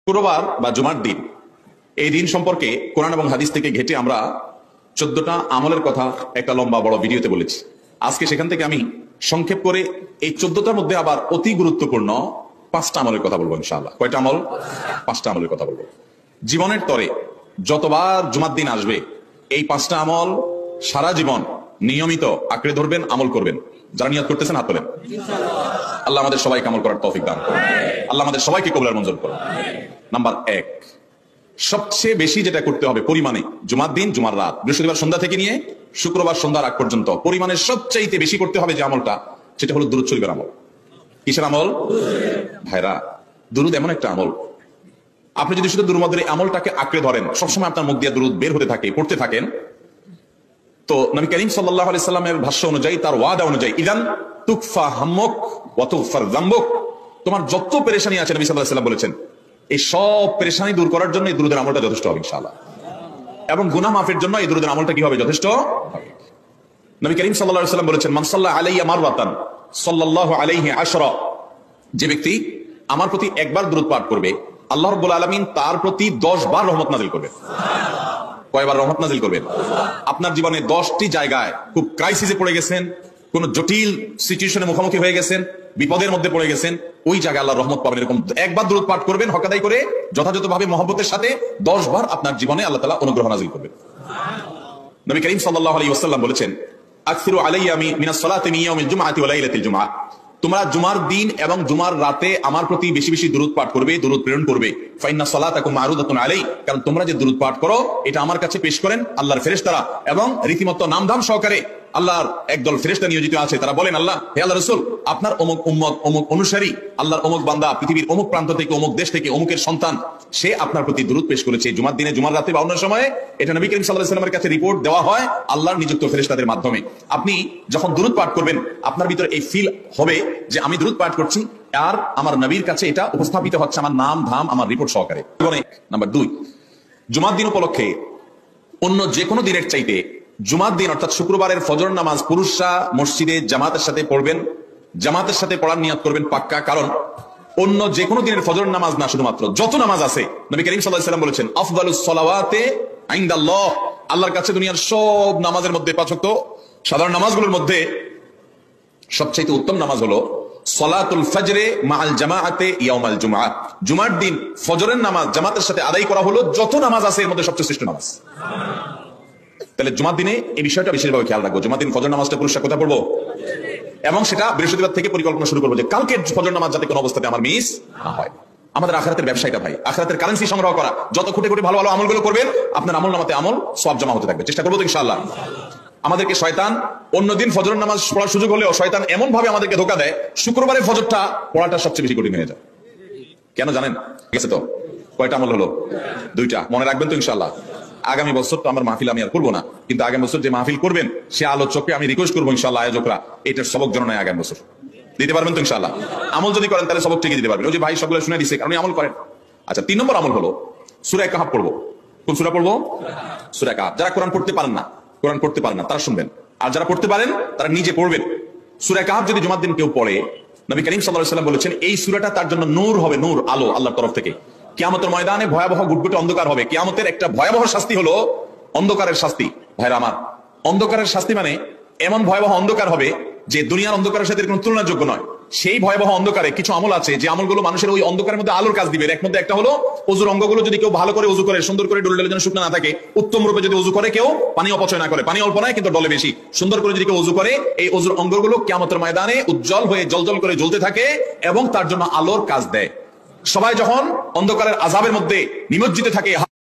শুক্রবার বা জুমার দিন, এই দিন সম্পর্কে কোরআন এবং হাদিস থেকে ঘেটে আমরা 14টা আমলের কথা একটা লম্বা বড় ভিডিওতে বলেছি। আজকে সেখান থেকে আমি সংক্ষেপ করে এই 14টার মধ্যে আবার অতি গুরুত্বপূর্ণ 5টা আমলের কথা বলবো ইনশাআল্লাহ। কয়টা আমল? 5টা আমলের কথা বলবো। জীবনের তরে যতবার জুমার দিন আসবে এই 5টা আমল সারা জীবন নিয়মিত আঁকড়ে ধরবেন, আমল করবেন। যারা নিয়ত করতেছেন হাত তোলেন। আল্লাহ আমাদের সবাইকে আমল করার তৌফিক দান করুন। আল্লাহ আমাদের সবাইকে কবুল মঞ্জুর করুন। নাম্বার 1, সবচেয়ে বেশি যেটা করতে হবে পরিমাণে, জুমার দিন জুমার রাত বৃহস্পতিবার সন্ধ্যা থেকে নিয়ে শুক্রবার সন্ধ্যার আগ পর্যন্ত পরিমাণে সবচাইতে বেশি করতে হবে যে আমলটা, সেটা হলো দুরূদ শরীফের আমল। কিসের আমল? ভাইরা, দুরূদ এমন একটা আমল, আপনি যদি শুধু দুরূদের আমলটাকে আঁকড়ে ধরেন, সবসময় আপনার মুখ দিয়ে দুরূদ বের হতে থাকে, পড়তে থাকেন, তো নবী করিম সাল্লাল্লাহু আলাইহি সাল্লামের ভাষ্য অনুযায়ী, তার ওয়াদা অনুযায়ী, ইদান তুকফা হাম্মুক ওয়া তুগফার যামবুক, তোমার যত পেরেশানি আছে নবী সাল্লাল্লাহু আলাইহি সাল্লাম বলেছেন এই সব পেরেশানি দূর করার জন্য এই দুরূদের আমলটা যথেষ্ট হবে ইনশাআল্লাহ। এবং গুনাহ মাফের জন্য এই দুরূদের আমলটা কি হবে? যথেষ্ট হবে। নবী করিম সাল্লাল্লাহু আলাইহি সাল্লাম বলেছেন, মান সাল্লা আলাইয়া মাররাতান সাল্লাল্লাহু আলাইহি আশরা, যে ব্যক্তি আমার প্রতি একবার দুরূদ পাঠ করবে আল্লাহ রাব্বুল আলামিন তার প্রতি 10 বার রহমত নাযিল করবেন। কয়বার রহমত নাযিল করবেন? আপনার জীবনে 10টি জায়গায় খুব ক্রাইসিসে পড়ে গেছেন, কোন জটিল সিচুয়েশনে মুখোমুখি হয়ে গেছেন, বিপদের মধ্যে পড়ে গেছেন, ওই জায়গায় আল্লাহর রহমত পাবেন। এরকম একবার দুরূদ পাঠ করবেন হক আদায় করে, যথাযথভাবে মহব্বতের সাথে 10 বার আপনার জীবনে আল্লাহ তাআলা অনুগ্রহ নাযিল করবেন। নবী করিম সাল্লাল্লাহু আলাইহি ওয়াসাল্লাম বলেছেন, আকসিরু আলাইয়া মিনাস সালাতি মিন ইয়াউমিল জুমআতি ওয়া লাইলাতিল জুমআ, তোমরা জুমার দিন এবং জুমার রাতে আমার প্রতি বেশি বেশি দুরূদ পাঠ করবে, দুরূদ প্রেরণ করবে। ফাইন্না সালাতাকুম মারুদাতুন আলাই, কারণ তোমরা যে দুরূদ পাঠ করো এটা আমার কাছে পেশ করেন আল্লাহর ফেরেশতারা, এবং রীতিমতো নামধাম সহকারে আল্লাহর একদল ফেরেশতা নিয়োজিত আছে। তারা বলেন, আল্লাহ, হে আল্লাহর রাসূল, আপনার অমুক উম্মত, অমুক অনুসারী, আল্লাহর অমুক বান্দা পৃথিবীর অমুক প্রান্ত থেকে, অমুক দেশ থেকে, অমুকের সন্তান, সে আপনার প্রতি দুরূদ পেশ করেছে জুমার দিনে, জুমার রাতে বা অন্য সময়ে। এটা নবী করিম সাল্লাল্লাহু আলাইহি ওয়াসাল্লামের কাছে রিপোর্ট দেওয়া হয় আল্লাহর নিযুক্ত ফেরেশতাদের মাধ্যমে। আপনি যখন দুরূদ পাঠ করবেন আপনার ভিতরে এই ফিল হবে যে আমি দুরূদ পাঠ করছি আর আমার নবীর কাছে এটা উপস্থাপিত হচ্ছে আমার নাম ধাম, আমার রিপোর্ট সহকারে। নাম্বার 2, জুমার দিন উপলক্ষে অন্য যে কোনো দিনের চাইতে জুমার দিন অর্থাৎ শুক্রবারের ফজর নামাজ পুরুষরা মসজিদে জামাতের সাথে পড়বেন, জামাতের সাথে পড়ার নিয়ত করবেন পাক্কা। কারণ অন্য যে কোনো দিনের ফজর নামাজ না, শুধুমাত্র যত নামাজ আছে, নবী করিম সাল্লাল্লাহু আলাইহি ওয়াসাল্লাম বলেছেন, আফদালুস সালাওয়াতে ইনদাল্লাহ, আল্লাহর কাছে দুনিয়ার সব নামাজের মধ্যে, 5 ওয়াক্ত সাধারণ নামাজগুলোর মধ্যে সবচেয়ে উত্তম নামাজ হলো সালাতুল ফজরে মাআল জামাআতে ইয়াউমাল জুমআ, জুমার দিন ফজরের নামাজ জামাতের সাথে আদায় করা হলো যত নামাজ আছে এর মধ্যে সবচেয়ে শ্রেষ্ঠ নামাজ। তাহলে জুমার দিনে এই বিষয়টা বিশেষভাবে খেয়াল রাখবো। জুমার দিন ফজর নামাজটা পুরুষরা কোথায় পড়বো, এবং সেটা বৃহস্পতিবার থেকে পরিকল্পনা শুরু করবো যে কালকে ফজর নামাজ যাতে কোনো অবস্থাতে আমার মিস না হয়। আমাদের আখিরাতের ব্যবসায়টা ভাই, আখিরাতের কারেন্সি সংগ্রহ করা। যত খুঁটে খুঁটে ভালো ভালো আমলগুলো করবেন আপনার আমল নামাতে আমল সওয়াব জমা হতে থাকবে। চেষ্টা করবো তো ইনশাআল্লাহ। আমাদেরকে শয়তান অন্যদিন ফজর নামাজ পড়ার সুযোগ হলেও শয়তান এমন ভাবে আমাদেরকে ধোঁকা দেয়, শুক্রবারে ফজরটা পড়াটা সবচেয়ে বেশি কঠিন হয়ে যায়। কেন জানেন? গেছে তো কয়টা আমল হলো? 2টা। মনে রাখবেন তো ইনশাআল্লাহ। আগামী বছর তো আমার মাহফিল আমি আর করবো না, কিন্তু আগামী বছর যে মাহফিল করবেন সে আলোচককে আমি রিকোয়েস্ট করবো ইনশাআল্লাহ, আয়োজকরা এটার সবক যেন নেয় আগামী বছর। দিতে পারবেন তো ইনশাআল্লাহ? আমল যদি করেন তাহলে সবক ঠিকই দিতে পারবেন। ওই যে ভাই সবগুলো শুনে দিচ্ছে, কারণ আমল করেন। আচ্ছা, 3 নম্বর আমল হলো সূরা কাহফ পড়বো। কোন সূরা পড়বো? সূরা কাহফ। যারা কোরআন পড়তে পারেন না তারা শুনবেন, আর যারা পড়তে পারেন তারা নিজে পড়বেন। সূরা কাহফ যদি জুমার দিন কেউ পড়ে, নবী করিম সাল্লাল্লাহু আলাইহি ওয়াসাল্লাম বলেছেন এই সূরাটা তার জন্য নূর হবে, নূর, আলো আল্লাহর তরফ থেকে। কিয়ামতের ময়দানে ভয়াবহ গুটগুটে অন্ধকার হবে। কিয়ামতের একটা ভয়াবহ শাস্তি হলো অন্ধকারের শাস্তি। ভাইরা আমার, অন্ধকারের শাস্তি মানে এমন ভয়াবহ অন্ধকার হবে যে দুনিয়ার অন্ধকারের সাথে কোনো তুলনাযোগ্য নয়। সেই ভয়াবহ অন্ধকারে কিছু আমল আছে যে আমলগুলো মানুষের ওই অন্ধকারের মধ্যে আলোর কাজ দিবে। এর মধ্যে একটা হলো ওযুর অঙ্গগুলো যদি কেউ ভালো করে ওযু করে, সুন্দর করে ডলে ডলে যেন শুকনো না থাকে, উত্তম রূপে যদি ওযু করে কেউ, পানি অপচয় না করে, পানি অল্প নয় কিন্তু ডলে বেশি, সুন্দর করে যদি কেউ ওযু করে, এই ওযুর অঙ্গগুলো কিয়ামতের ময়দানে উজ্জ্বল হয়ে জলজল করে জ্বলতে থাকে এবং তার জন্য আলোর কাজ দেয়। সবাই যখন অন্ধকারের আযাবের মধ্যে নিমজ্জিত থাকে,